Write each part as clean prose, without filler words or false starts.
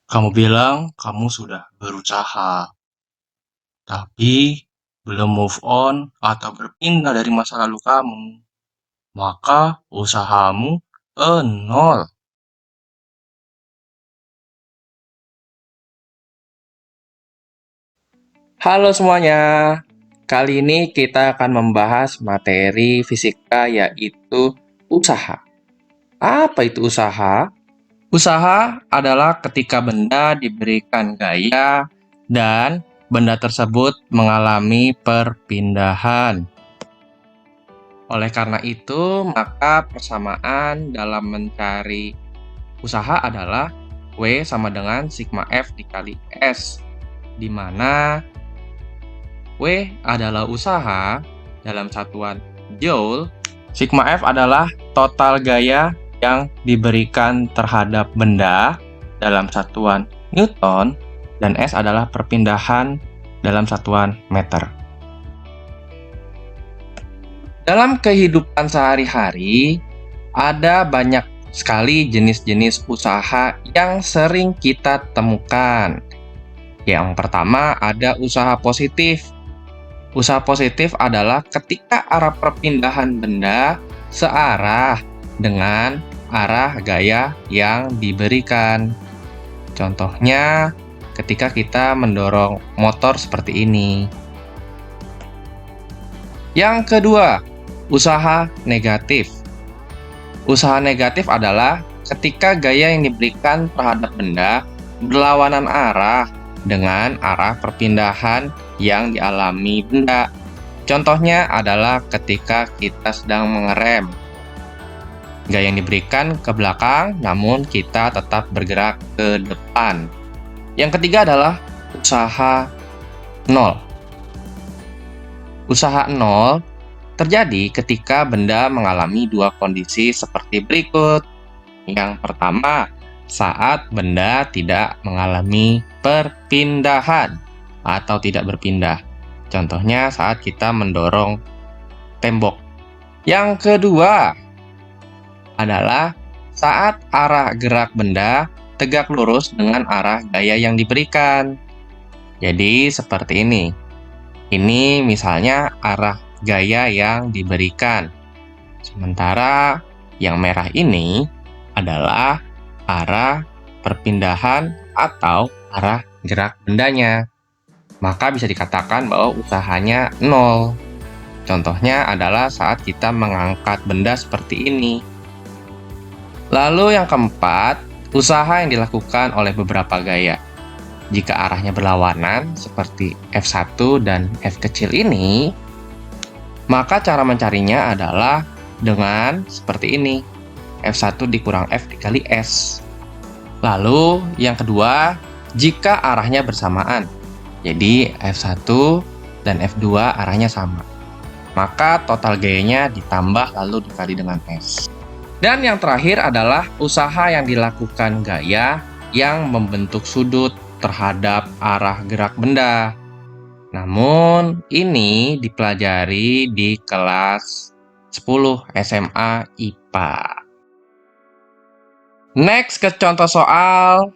Kamu bilang kamu sudah berusaha, tapi belum move on atau berpindah dari masa lalu kamu. Maka usahamu nol. Halo semuanya, kali ini kita akan membahas materi fisika yaitu usaha. Apa itu usaha? Usaha adalah ketika benda diberikan gaya dan benda tersebut mengalami perpindahan. Oleh karena itu, maka persamaan dalam mencari usaha adalah W sama dengan sigma F dikali S, di mana W adalah usaha dalam satuan Joule, sigma F adalah total gaya yang diberikan terhadap benda dalam satuan Newton, dan S adalah perpindahan dalam satuan meter. Dalam kehidupan sehari-hari, ada banyak sekali jenis-jenis usaha yang sering kita temukan. Yang pertama ada usaha positif. Usaha positif adalah ketika arah perpindahan benda searah dengan arah gaya yang diberikan. Contohnya, ketika kita mendorong motor seperti ini. Yang kedua, usaha negatif. Usaha negatif adalah ketika gaya yang diberikan terhadap benda berlawanan arah dengan arah perpindahan yang dialami benda. Contohnya adalah ketika kita sedang mengerem. Gaya yang diberikan ke belakang, namun kita tetap bergerak ke depan. Yang ketiga adalah usaha nol. Usaha nol terjadi ketika benda mengalami dua kondisi seperti berikut. Yang pertama, saat benda tidak mengalami perpindahan atau tidak berpindah. Contohnya saat kita mendorong tembok. Yang kedua adalah saat arah gerak benda tegak lurus dengan arah gaya yang diberikan. Jadi seperti ini. Ini misalnya arah gaya yang diberikan. Sementara yang merah ini adalah arah perpindahan atau arah gerak bendanya. Maka bisa dikatakan bahwa usahanya nol. Contohnya adalah saat kita mengangkat benda seperti ini. Lalu yang keempat, usaha yang dilakukan oleh beberapa gaya. Jika arahnya berlawanan seperti F1 dan F kecil ini, maka cara mencarinya adalah dengan seperti ini. F1 dikurang F dikali S. Lalu yang kedua, jika arahnya bersamaan. Jadi F1 dan F2 arahnya sama. Maka total gayanya ditambah lalu dikali dengan S. Dan yang terakhir adalah usaha yang dilakukan gaya yang membentuk sudut terhadap arah gerak benda. Namun, ini dipelajari di kelas 10 SMA IPA. Next ke contoh soal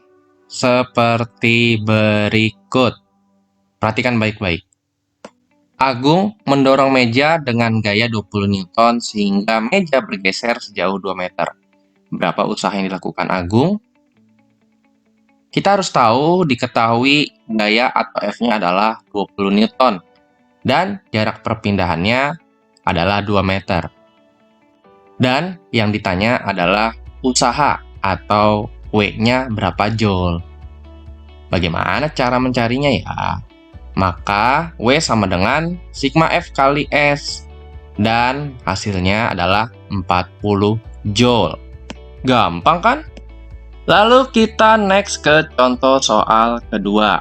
seperti berikut. Perhatikan baik-baik. Agung mendorong meja dengan gaya 20 Newton sehingga meja bergeser sejauh 2 meter. Berapa usaha yang dilakukan Agung? Kita harus diketahui gaya atau F-nya adalah 20 Newton dan jarak perpindahannya adalah 2 meter. Dan yang ditanya adalah usaha atau W-nya berapa Joule. Bagaimana cara mencarinya ya? Maka W sama dengan sigma F kali S dan hasilnya adalah 40 Joule. Gampang kan? Lalu kita next ke contoh soal kedua.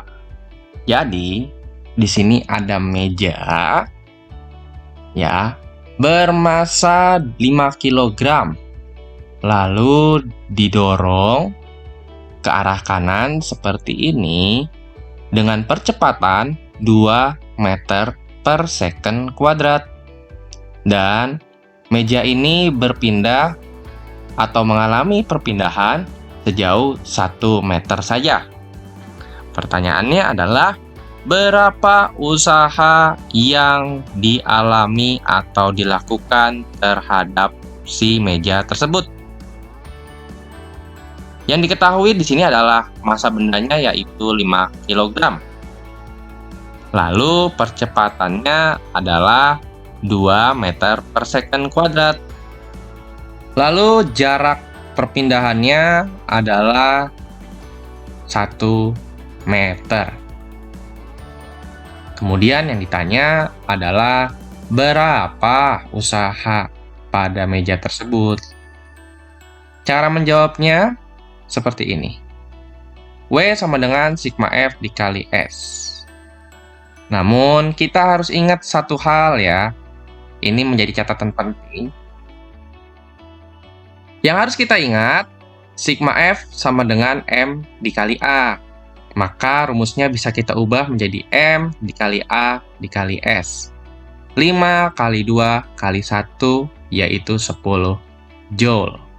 Jadi, di sini ada meja ya, bermasa 5 kg. Lalu didorong ke arah kanan seperti ini dengan percepatan 2 meter per second kuadrat. Dan meja ini berpindah atau mengalami perpindahan sejauh 1 meter saja. Pertanyaannya adalah, berapa usaha yang dialami atau dilakukan terhadap si meja tersebut? Yang diketahui di sini adalah massa bendanya yaitu 5 kg. Lalu percepatannya adalah 2 meter per second kuadrat. Lalu jarak perpindahannya adalah 1 meter. Kemudian yang ditanya adalah berapa usaha pada meja tersebut. Cara menjawabnya seperti ini. W sama dengan sigma F dikali S. Namun, kita harus ingat satu hal ya. Ini menjadi catatan penting. Yang harus kita ingat, sigma F sama dengan M dikali A. Maka rumusnya bisa kita ubah menjadi M dikali A dikali S. 5 kali 2 kali 1 yaitu 10 Joule.